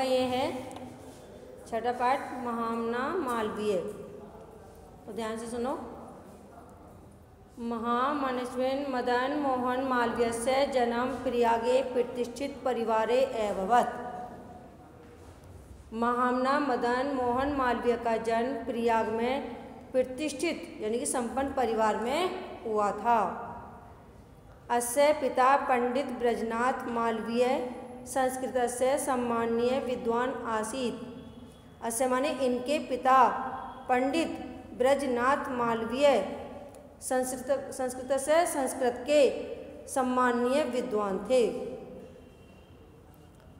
ये है छठा पाठ महामना मालवीय। तो ध्यान से सुनो। महामनस्विन मदन मोहन मालवीयस्य जन्म प्रयागे प्रतिष्ठित परिवारे अभवत्। महामना मदन मोहन मालवीय का जन्म प्रयाग में प्रतिष्ठित यानी कि संपन्न परिवार में हुआ था। अस्य पिता पंडित ब्रजनाथ मालवीय संस्कृतस्य सम्मानीय विद्वान आसीत्। अस्य माने इनके पिता पंडित ब्रजनाथ मालवीय संस्कृत से संस्कृत के सम्मानीय विद्वान थे।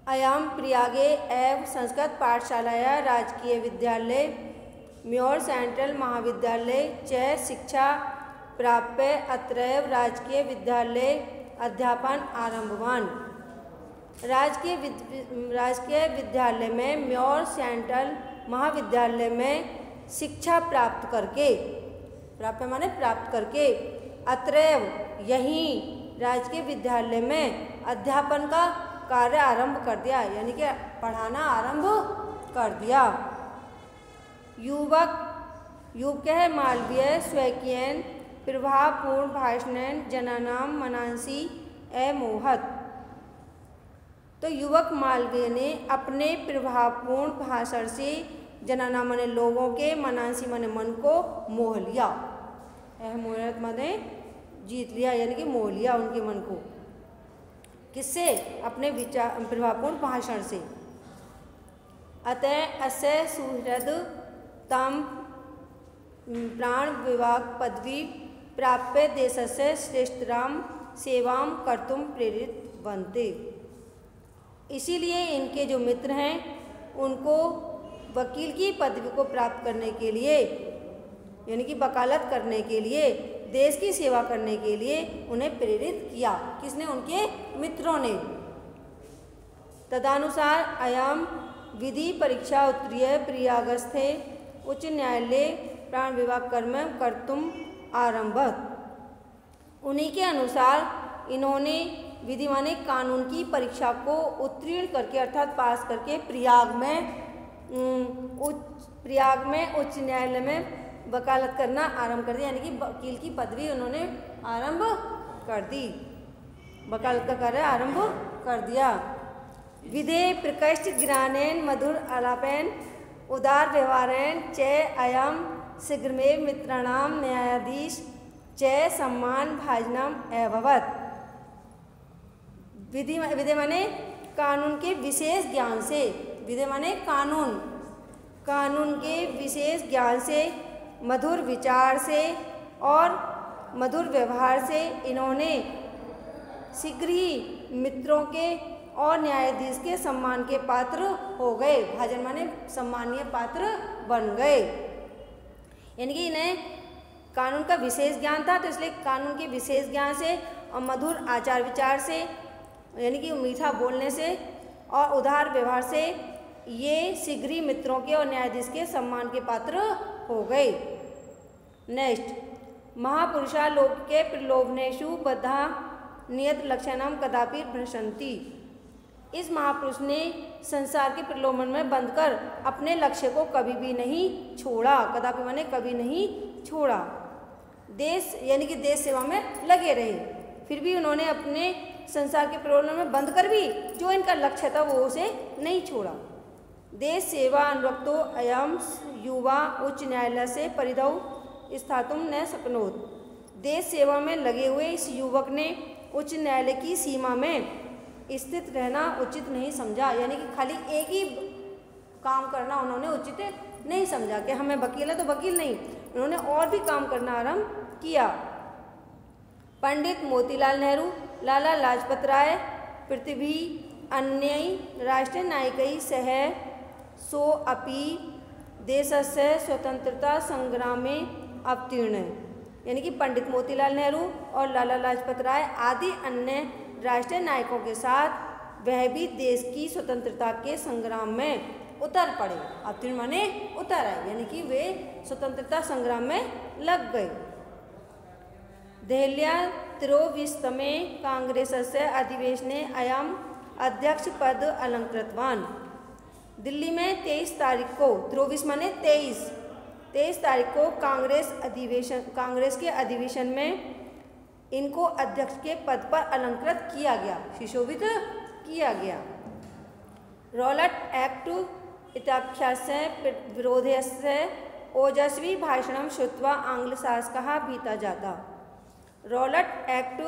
अयम प्रयागे एव संस्कृत पाठशालाया राजकीय विद्यालय म्योर सेंट्रल महाविद्यालय च शिक्षा प्राप्य अत्रैव राजकीय विद्यालय अध्यापन आरंभवान। राजकीय विद्यालय में म्योर सेंट्रल महाविद्यालय में शिक्षा प्राप्त करके, प्राप्त माने प्राप्त करके, अत्रैव यहीं राजकीय विद्यालय में अध्यापन का कार्य आरंभ कर दिया, यानी कि पढ़ाना आरंभ कर दिया। युवक है मालवीय स्वकीयन प्रभावपूर्ण भाषणेन जनानां मनांसि अमोहत। तो युवक मालवीय ने अपने प्रभावपूर्ण भाषण से जनाना माने लोगों के, मनांसी माने मन को मोह लिया। मोहत माने जीत लिया, यानी कि मोह लिया उनके मन को। किससे? अपने विचार प्रभावपूर्ण भाषण से। अतः अस्य सुहृद तम प्राण विभाग पदवी प्राप्य देशस्य श्रेष्ठतरां सेवां कर्तुं प्रेरित बनते। इसीलिए इनके जो मित्र हैं उनको वकील की पदवी को प्राप्त करने के लिए, यानी कि वकालत करने के लिए, देश की सेवा करने के लिए उन्हें प्रेरित किया। किसने? उनके मित्रों ने। तदनुसार अयम विधि परीक्षा उत्तीर्य प्रयागस्थे उच्च न्यायालय प्राण विभाग कर्म कर्तुम आरंभत। उन्हीं के अनुसार इन्होंने विधि माने कानून की परीक्षा को उत्तीर्ण करके अर्थात पास करके प्रयाग में उच्च न्यायालय में वकालत करना आरंभ कर दिया, यानी कि वकील की पदवी उन्होंने आरंभ कर दी, वकालत का कार्य आरंभ कर दिया। विधे प्रकृष्ट ज्ञानेन मधुर आलापेन उदार व्यवहारेण च अयम शीघ्रमेव मित्राणां न्यायाधीश च सम्मान भाजनम अभवत्। विधि माने कानून के विशेष ज्ञान से, विधि माने कानून के विशेष ज्ञान से, मधुर विचार से और मधुर व्यवहार से इन्होंने शीघ्र ही मित्रों के और न्यायाधीश के सम्मान के पात्र हो गए। भाजन माने सम्मानीय पात्र बन गए, यानी कि इन्हें कानून का विशेष ज्ञान था, तो इसलिए कानून के विशेष ज्ञान से और मधुर आचार विचार से, यानी कि मीठा बोलने से और उदार व्यवहार से ये शीघ्र ही मित्रों के और न्यायाधीश के सम्मान के पात्र हो गए। नेक्स्ट, महापुरुषा लोक के प्रलोभनेषु बद्धा नियत लक्षणम कदापि भ्रशंति। इस महापुरुष ने संसार के प्रलोभन में बंधकर अपने लक्ष्य को कभी भी नहीं छोड़ा। कदापि माने कभी नहीं छोड़ा। देश यानी कि देश सेवा में लगे रहे, फिर भी उन्होंने अपने संसार के प्रलोभन में बंधकर भी जो इनका लक्ष्य था वो उसे नहीं छोड़ा। देश सेवा अनुरक्तो अयम युवा उच्च न्यायालय से परिधौ स्थातुम न शक्नोत। देश सेवा में लगे हुए इस युवक ने उच्च न्यायालय की सीमा में स्थित रहना उचित नहीं समझा, यानी कि खाली एक ही काम करना उन्होंने उचित नहीं समझा कि हमें वकील है तो वकील नहीं, उन्होंने और भी काम करना आरंभ किया। पंडित मोतीलाल नेहरू, लाला लाजपत राय पृथ्वी अन्य राष्ट्रीय नायकै सह सो अपि देशस्य स्वतंत्रता संग्रामे अवतीर्ण। यानी कि पंडित मोतीलाल नेहरू और लाला लाजपत राय आदि अन्य राष्ट्रीय नायकों के साथ वह भी देश की स्वतंत्रता के संग्राम में उतर पड़े। अवतीर्ण माने उतर आए, यानी कि वे स्वतंत्रता संग्राम में लग गए। देहल्या 23तमे कांग्रेसस्य अधिवेशने अयम अध्यक्ष पद अलंकृतवान। दिल्ली में 23 तारीख को, ध्रुविस माने 23 तारीख को कांग्रेस के अधिवेशन में इनको अध्यक्ष के पद पर अलंकृत किया गया, सुशोभित किया गया। रॉलट एक्ट इत्याख्यस्य विरोधस्य ओजस्वी भाषणम श्रुत्वा आंग्लशासकः भीता जाता। रॉलट एक्ट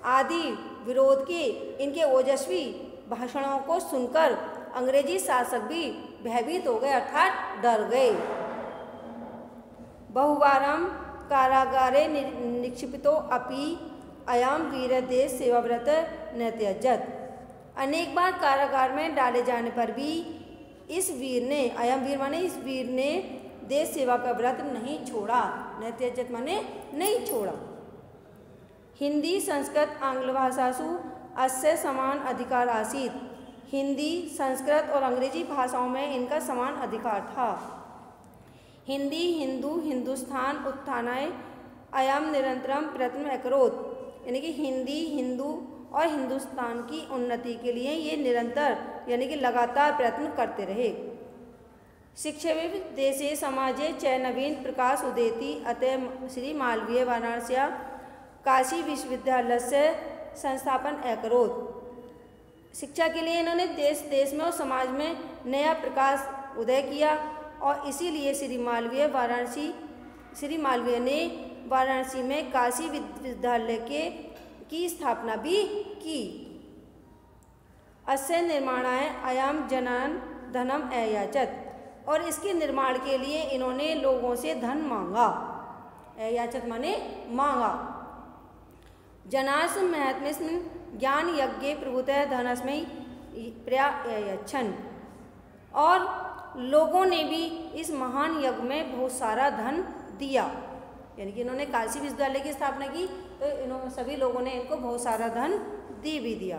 आदि विरोध के इनके ओजस्वी भाषणों को सुनकर अंग्रेजी शासक भी भयभीत हो गए अर्थात डर गए। बहुवारं कारागारे निक्षिप्तो अपि अयं वीर देश सेवाव्रत न त्यजत। अनेक बार कारागार में डाले जाने पर भी इस वीर ने, अयम वीर माने इस वीर ने देश सेवा का व्रत नहीं छोड़ा। न त्यजत माने नहीं छोड़ा। हिंदी संस्कृत आंग्ल भाषासु अस्य समान अधिकार आसीत। हिंदी, संस्कृत और अंग्रेजी भाषाओं में इनका समान अधिकार था। हिंदी, हिंदू, हिंदुस्तान उत्थानाय अयम निरंतरम प्रयत्न अकरोत। यानी कि हिंदी, हिंदू और हिंदुस्तान की उन्नति के लिए ये निरंतर यानी कि लगातार प्रयत्न करते रहे। शिक्षाविद देशे समाजे च नवीन प्रकाश उदेति अतः श्री मालवीय वाराणस्या काशी विश्वविद्यालय से संस्थापन अकरोत। शिक्षा के लिए इन्होंने देश देश में और समाज में नया प्रकाश उदय किया और इसीलिए श्री मालवीय ने वाराणसी में काशी विश्वविद्यालय की स्थापना भी की। अस्य निर्माणाय अयम जनान धनम अयाचत। और इसके निर्माण के लिए इन्होंने लोगों से धन मांगा। अयाचत माने मांगा। जनास महात्म्य ज्ञान यज्ञ प्रभुतः धनस्मै प्रयायच्छन। और लोगों ने भी इस महान यज्ञ में बहुत सारा धन दिया। यानी कि इन्होंने काशी विश्वविद्यालय की स्थापना की तो इन्होंने सभी लोगों ने इनको बहुत सारा धन भी दिया।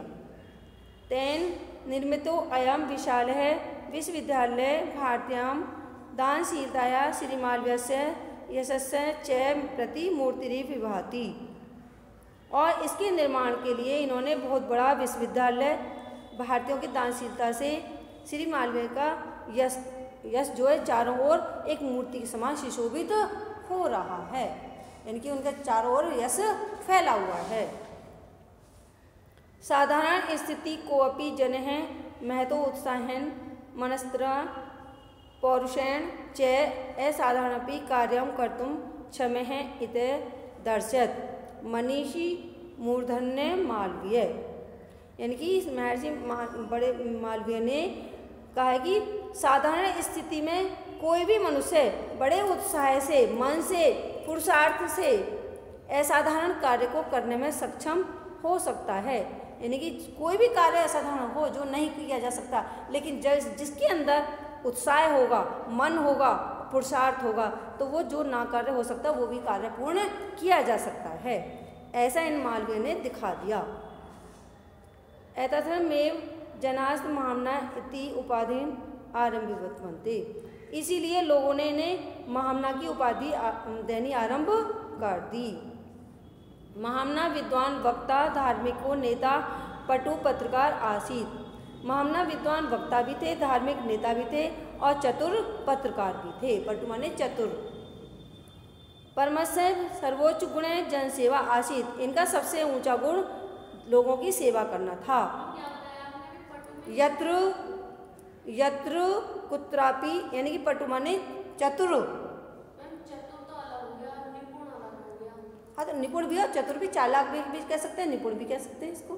तेन निर्मितो अयम विशाल है विश्वविद्यालय भारतीयां दानशीलताया श्री मालवीयस्य यशस्य च प्रति मूर्तिरिव विभाति। और इसके निर्माण के लिए इन्होंने बहुत बड़ा विश्वविद्यालय भारतीयों की दानशीलता से श्री मालवीय का यश जो है चारों ओर एक मूर्ति के समान सुशोभित हो रहा है। यानी कि उनका चारों ओर यश फैला हुआ है। साधारण स्थिति को अपि जनः महतो उत्साहेन मनस्त्र पौरुषेण च असाधारणपि कार्यं कर्तुं क्षमः इति दर्शयत् मनीषी मूर्धन्य मालवीय। यानी कि महर्षि बड़े मालवीय ने कहा है कि साधारण स्थिति में कोई भी मनुष्य बड़े उत्साह से, मन से, पुरुषार्थ से असाधारण कार्य को करने में सक्षम हो सकता है। यानी कि कोई भी कार्य असाधारण हो जो नहीं किया जा सकता, लेकिन जिसके अंदर उत्साह होगा, मन होगा, पुरुषार्थ होगा तो वो जो ना कार्य हो सकता वो भी कार्य पूर्ण किया जा सकता है। ऐसा इन मालवीय ने दिखा दिया। एतथमेव जनास्त महामना इति उपाधि आरंभितवन्ते। इसीलिए लोगों ने इन्हें महामना की उपाधि देनी आरंभ कर दी। महामना विद्वान वक्ता धार्मिको नेता पटु पत्रकार आसीत। महामना विद्वान वक्ता भी थे, धार्मिक नेता भी थे और चतुर पत्रकार भी थे। पटु माने चतुर। परमस्य सर्वोच्च गुण जनसेवा आसीत। इनका सबसे ऊंचा गुण लोगों की सेवा करना था। यत्र कुत्रापि यानी कि पटु माने चतुर। हाँ तो निपुण भी और चतुर भी, चालाक भी कह सकते हैं, निपुण भी कह सकते हैं इसको।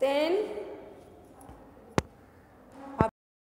तेन